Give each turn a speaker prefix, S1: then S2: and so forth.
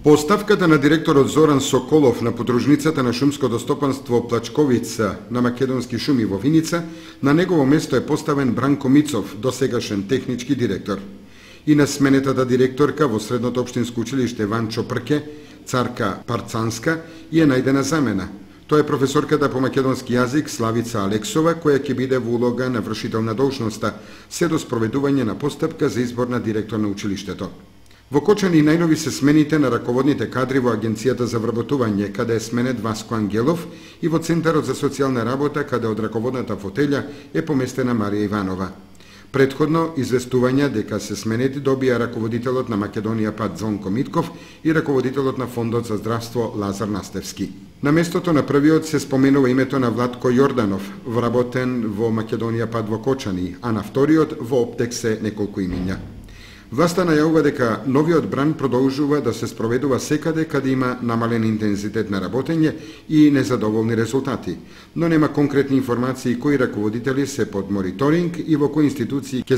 S1: Поставката на директорот Зоран Соколов на подружницата на шумското стопанство Плачковица на Македонски шуми во Виница, на негово место е поставен Бранко Мицов, досегашен технички директор. И на сменетата директорка во Средното општинско училиште Ванчо Прке, Царка Парцанска, и е најдена замена. Тоа е професорката по македонски јазик Славица Алексова, која ќе биде во улога на вршител на должноста, се до спроведување на постапка за избор на директор на училиштето. Во Кочани најнови се смените на раководните кадри во Агенцијата за вработување, каде е сменет Васко Ангелов, и во Центарот за социјална работа, каде од раководната фотелја е поместена Марија Иванова. Предходно известувања дека се сменети добија раководителот на Македонија Пат Зонко Митков и раководителот на Фондот за здравство Лазар Настевски. На местото на првиот се споменува името на Владко Јорданов, вработен во Македонија Пат во Кочани, а на вториот во Оптек се неколку имиња. Власта најавува дека новиот бран продолжува да се спроведува секаде каде има намален интензитет на работење и незадоволни резултати, но нема конкретни информации кои раководители се под мониторинг и во кои институции ќе